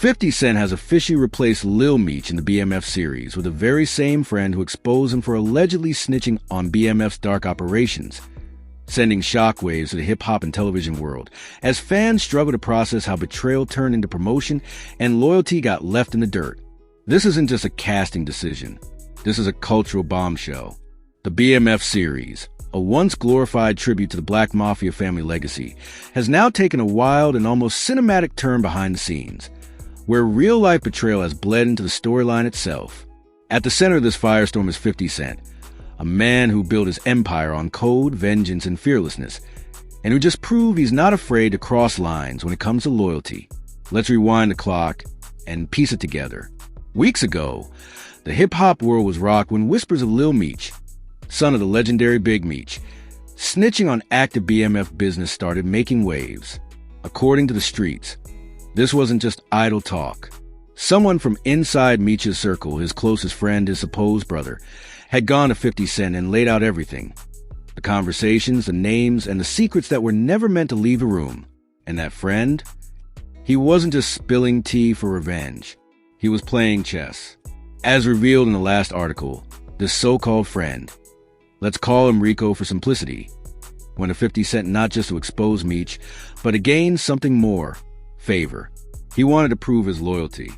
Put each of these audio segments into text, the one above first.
50 Cent has officially replaced Lil Meech in the BMF series with the very same friend who exposed him for allegedly snitching on BMF's dark operations, sending shockwaves to the hip-hop and television world as fans struggle to process how betrayal turned into promotion and loyalty got left in the dirt. This isn't just a casting decision. This is a cultural bombshell. The BMF series, a once glorified tribute to the Black Mafia family legacy, has now taken a wild and almost cinematic turn behind the scenes, where real-life betrayal has bled into the storyline itself. At the center of this firestorm is 50 Cent, a man who built his empire on code, vengeance, and fearlessness, and who just proved he's not afraid to cross lines when it comes to loyalty. Let's rewind the clock and piece it together. Weeks ago, the hip-hop world was rocked when whispers of Lil Meech, son of the legendary Big Meech, snitching on active BMF business started making waves. According to the streets, this wasn't just idle talk. Someone from inside Meech's circle, his closest friend, his supposed brother, had gone to 50 Cent and laid out everything. The conversations, the names, and the secrets that were never meant to leave a room. And that friend? He wasn't just spilling tea for revenge. He was playing chess. As revealed in the last article, this so-called friend, let's call him Rico for simplicity, went to 50 Cent not just to expose Meech, but to gain something more, favor. He wanted to prove his loyalty,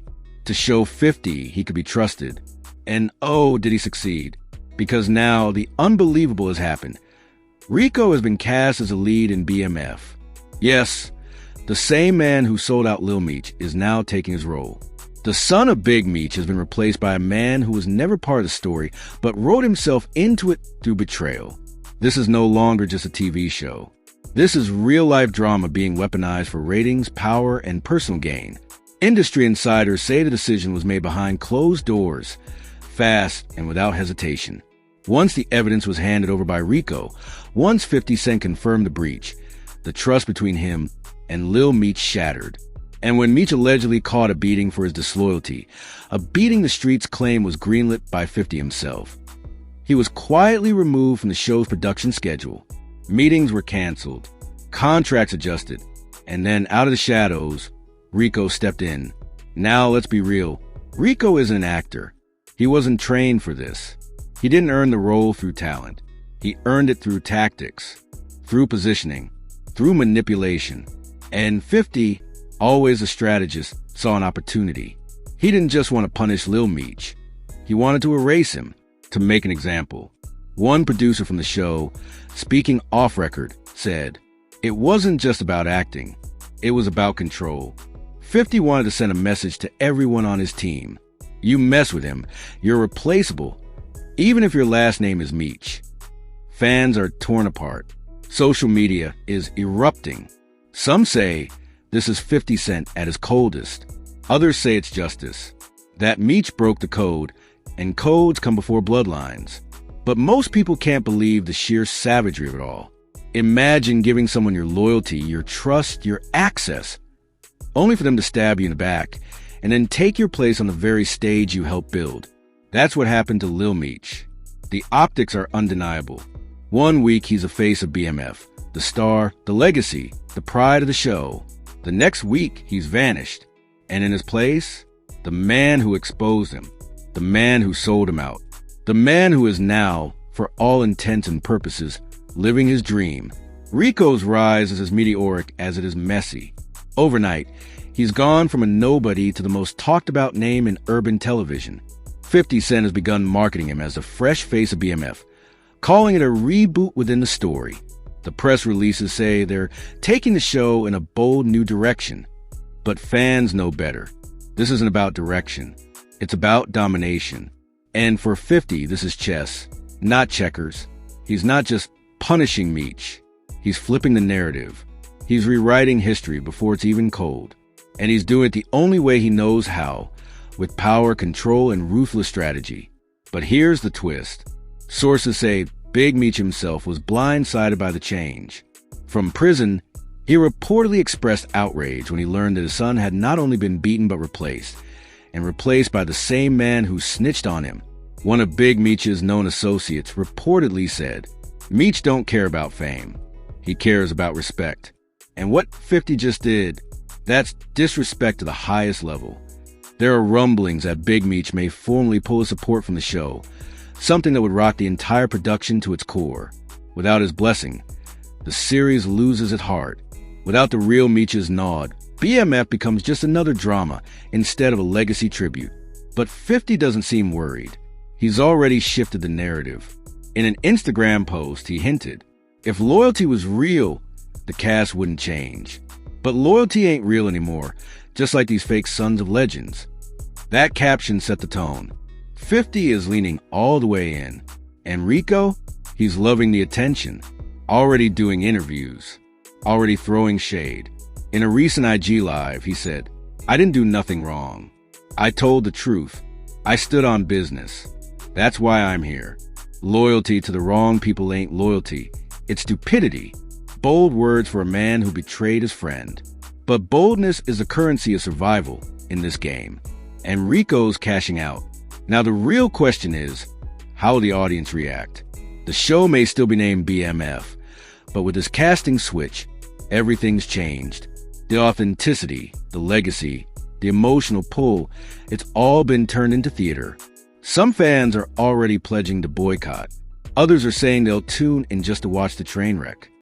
to show 50 he could be trusted. And oh, did he succeed. Because now the unbelievable has happened. Rico has been cast as a lead in BMF. Yes, the same man who sold out Lil Meech is now taking his role. The son of Big Meech has been replaced by a man who was never part of the story, but wrote himself into it through betrayal. This is no longer just a TV show. This is real-life drama being weaponized for ratings, power, and personal gain. Industry insiders say the decision was made behind closed doors, fast and without hesitation. Once the evidence was handed over by Rico, once 50 Cent confirmed the breach, the trust between him and Lil Meech shattered. And when Meech allegedly caught a beating for his disloyalty, a beating the streets claim was greenlit by 50 himself, he was quietly removed from the show's production schedule. Meetings were canceled, contracts adjusted, and then out of the shadows, Rico stepped in. Now let's be real, Rico isn't an actor. He wasn't trained for this. He didn't earn the role through talent. He earned it through tactics, through positioning, through manipulation. And 50, always a strategist, saw an opportunity. He didn't just want to punish Lil Meech. He wanted to erase him, to make an example. One producer from the show, speaking off record, said, "It wasn't just about acting. It was about control." 50 wanted to send a message to everyone on his team. You mess with him, you're replaceable, even if your last name is Meech. Fans are torn apart. Social media is erupting. Some say this is 50 Cent at his coldest. Others say it's justice, that Meech broke the code, and codes come before bloodlines. But most people can't believe the sheer savagery of it all. Imagine giving someone your loyalty, your trust, your access, only for them to stab you in the back, and then take your place on the very stage you helped build. That's what happened to Lil Meech. The optics are undeniable. One week he's a face of BMF, the star, the legacy, the pride of the show. The next week he's vanished. And in his place, the man who exposed him, the man who sold him out, the man who is now, for all intents and purposes, living his dream. Rico's rise is as meteoric as it is messy. Overnight, he's gone from a nobody to the most talked about name in urban television. 50 Cent has begun marketing him as the fresh face of BMF, calling it a reboot within the story. The press releases say they're taking the show in a bold new direction. But fans know better. This isn't about direction. It's about domination. And for 50, this is chess, not checkers. He's not just punishing Meech. He's flipping the narrative. He's rewriting history before it's even cold. And he's doing it the only way he knows how, with power, control, and ruthless strategy. But here's the twist. Sources say Big Meech himself was blindsided by the change. From prison, he reportedly expressed outrage when he learned that his son had not only been beaten but replaced, and replaced by the same man who snitched on him. One of Big Meech's known associates reportedly said, "Meech don't care about fame. He cares about respect." And what 50 just did, That's disrespect to the highest level. There are rumblings that Big Meech may formally pull his support from the show, something that would rock the entire production to its core. Without his blessing, the series loses its heart. Without the real Meech's nod, BMF becomes just another drama instead of a legacy tribute. But 50 doesn't seem worried. He's already shifted the narrative. In an Instagram post, he hinted, if loyalty was real, the cast wouldn't change. But loyalty ain't real anymore, just like these fake sons of legends. That caption set the tone. 50 is leaning all the way in. And Rico, he's loving the attention, already doing interviews, already throwing shade. In a recent IG live, he said, I didn't do nothing wrong. I told the truth. I stood on business. That's why I'm here. Loyalty to the wrong people ain't loyalty. It's stupidity. Bold words for a man who betrayed his friend. But boldness is the currency of survival in this game. And Rico's cashing out. Now the real question is, how will the audience react? The show may still be named BMF, but with this casting switch, everything's changed. The authenticity, the legacy, the emotional pull, it's all been turned into theater. Some fans are already pledging to boycott. Others are saying they'll tune in just to watch the train wreck.